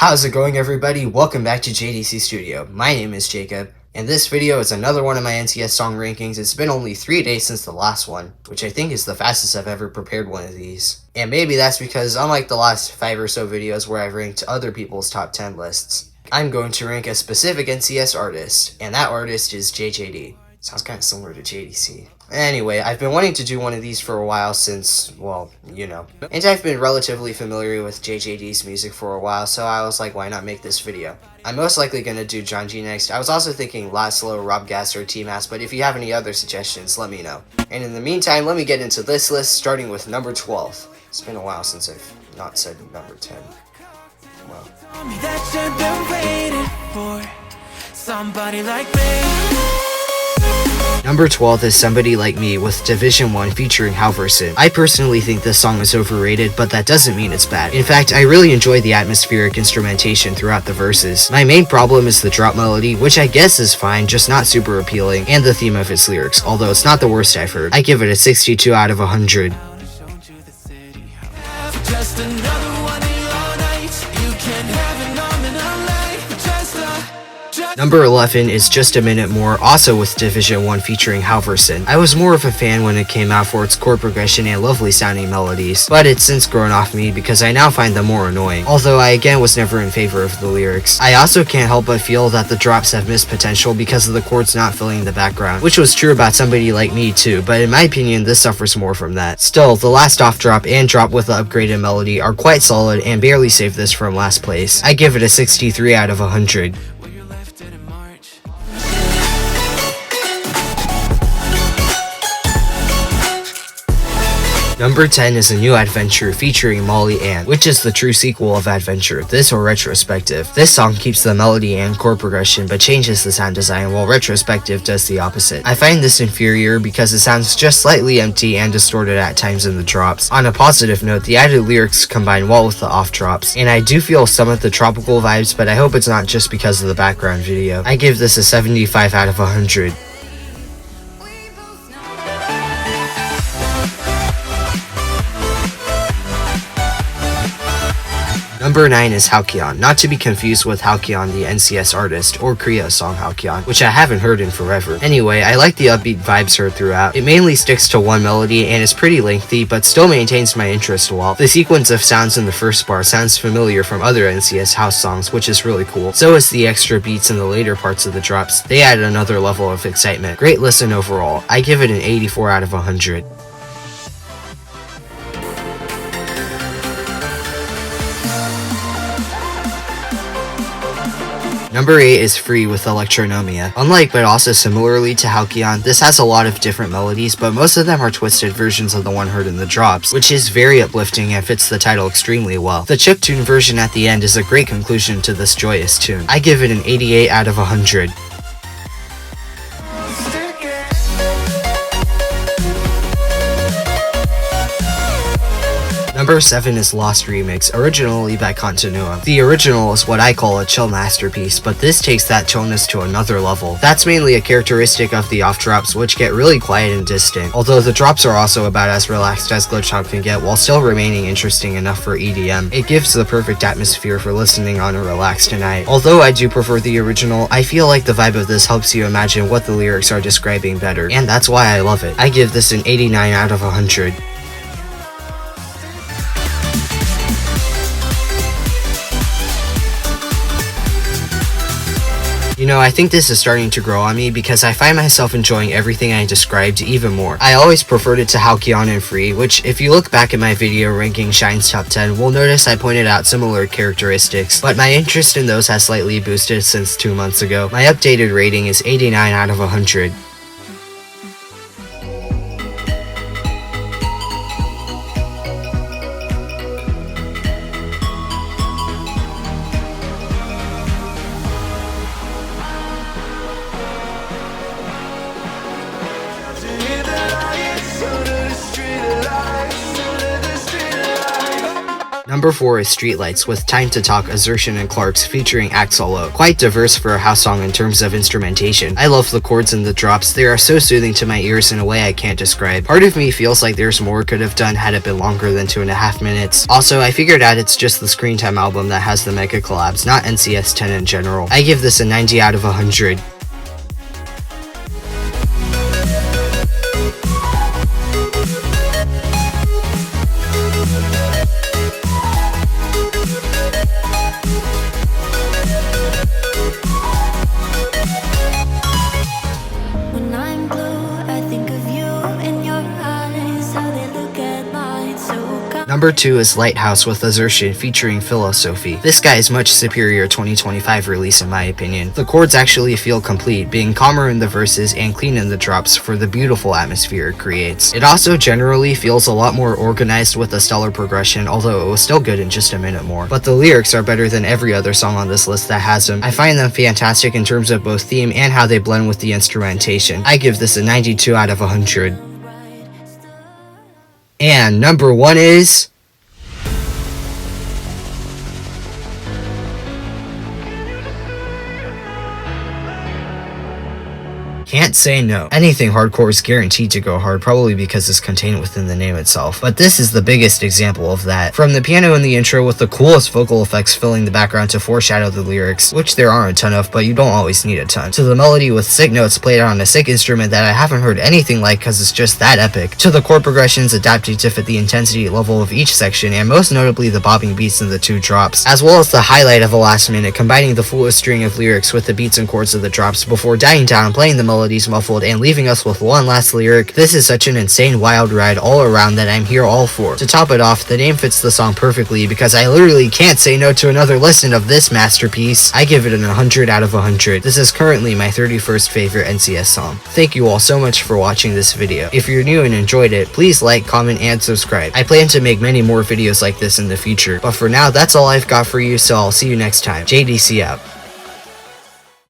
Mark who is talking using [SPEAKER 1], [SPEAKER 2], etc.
[SPEAKER 1] How's it going, everybody? Welcome back to JDC Studio. My name is Jacob, and this video is another one of my NCS song rankings. It's been only 3 days since the last one, which I think is the fastest I've ever prepared one of these. And maybe that's because, unlike the last 5 or so videos where I've ranked other people's top 10 lists, I'm going to rank a specific NCS artist, and that artist is JJD. Sounds kind of similar to JDC. Anyway, I've been wanting to do one of these for a while since, well, you know. And I've been relatively familiar with JJD's music for a while, so I was like, why not make this video? I'm most likely going to do John G next. I was also thinking Laszlo, Rob Gasser, or T-Mass, but if you have any other suggestions, let me know. And in the meantime, let me get into this list, starting with number 12. It's been a while since I've not said number 10. Well. Somebody like me. Number 12 is Somebody Like Me with Division 1 featuring Halverson. I personally think this song is overrated, but that doesn't mean it's bad. In fact, I really enjoy the atmospheric instrumentation throughout the verses. My main problem is the drop melody, which I guess is fine, just not super appealing, and the theme of its lyrics, although it's not the worst I've heard. I give it a 62 out of 100. Number 11 is Just a Minute More, also with Division 1 featuring Halverson. I was more of a fan when it came out for its chord progression and lovely sounding melodies, but it's since grown off me because I now find them more annoying, although I again was never in favor of the lyrics. I also can't help but feel that the drops have missed potential because of the chords not filling the background, which was true about Somebody Like Me too, but in my opinion this suffers more from that. Still, the last off drop and drop with the upgraded melody are quite solid and barely saved this from last place. I give it a 63 out of 100. Number 10 is a new adventure featuring Molly Ann, which is the true sequel of Adventure, this or Retrospective. This song keeps the melody and chord progression but changes the sound design, while Retrospective does the opposite. I find this inferior because it sounds just slightly empty and distorted at times in the drops. On a positive note, the added lyrics combine well with the off drops, and I do feel some of the tropical vibes, but I hope it's not just because of the background video. I give this a 75 out of 100. Number 9 is Halcyon, not to be confused with Halcyon the NCS artist, or Kriya's song Halcyon, which I haven't heard in forever. Anyway, I like the upbeat vibes heard throughout. It mainly sticks to one melody and is pretty lengthy, but still maintains my interest well. The sequence of sounds in the first bar sounds familiar from other NCS house songs, which is really cool. So is the extra beats in the later parts of the drops. They add another level of excitement. Great listen overall. I give it an 84 out of 100. Number 8 is Free with Electronomia. Unlike but also similarly to Halcyon, this has a lot of different melodies, but most of them are twisted versions of the one heard in the drops, which is very uplifting and fits the title extremely well. The chiptune version at the end is a great conclusion to this joyous tune. I give it an 88 out of 100. Number 7 is Lost Remix, originally by Continuum. The original is what I call a chill masterpiece, but this takes that chillness to another level. That's mainly a characteristic of the off drops, which get really quiet and distant, although the drops are also about as relaxed as glitch hop can get while still remaining interesting enough for EDM. It gives the perfect atmosphere for listening on a relaxed night. Although I do prefer the original, I feel like the vibe of this helps you imagine what the lyrics are describing better, and that's why I love it. I give this an 89 out of 100. You know, I think this is starting to grow on me because I find myself enjoying everything I described even more. I always preferred it to Halcyon and Free, which if you look back at my video ranking Shine's top 10, will notice I pointed out similar characteristics, but my interest in those has slightly boosted since 2 months ago. My updated rating is 89 out of 100. Number 4 is Streetlights with Time to Talk, Assertion, and Clarks featuring Act Solo. Quite diverse for a house song in terms of instrumentation. I love the chords and the drops. They are so soothing to my ears in a way I can't describe. Part of me feels like there's more could have done had it been longer than 2.5 minutes. Also, I figured out it's just the Screen Time album that has the mega collabs, not NCS 10 in general. I give this a 90 out of 100. Number 2 is Lighthouse with Assertion featuring Philosophy. This guy is much superior 2025 release in my opinion. The chords actually feel complete, being calmer in the verses and clean in the drops for the beautiful atmosphere it creates. It also generally feels a lot more organized with a stellar progression, although it was still good in just a minute more. But the lyrics are better than every other song on this list that has them. I find them fantastic in terms of both theme and how they blend with the instrumentation. I give this a 92 out of 100. And number 1 is... Can't Say No. Anything hardcore is guaranteed to go hard, probably because it's contained within the name itself. But this is the biggest example of that. From the piano in the intro with the coolest vocal effects filling the background to foreshadow the lyrics, which there aren't a ton of, but you don't always need a ton, to the melody with sick notes played on a sick instrument that I haven't heard anything like because it's just that epic, to the chord progressions adapting to fit the intensity level of each section, and most notably the bobbing beats in the 2 drops, as well as the highlight of the last minute, combining the fullest string of lyrics with the beats and chords of the drops before dying down, playing the melodies muffled, and leaving us with one last lyric. This is such an insane wild ride all around that I'm here all for. To top it off, the name fits the song perfectly because I literally can't say no to another listen of this masterpiece. I give it an 100 out of 100. This is currently my 31st favorite NCS song. Thank you all so much for watching this video. If you're new and enjoyed it, please like, comment, and subscribe. I plan to make many more videos like this in the future, but for now that's all I've got for you, so I'll see you next time. JDC out.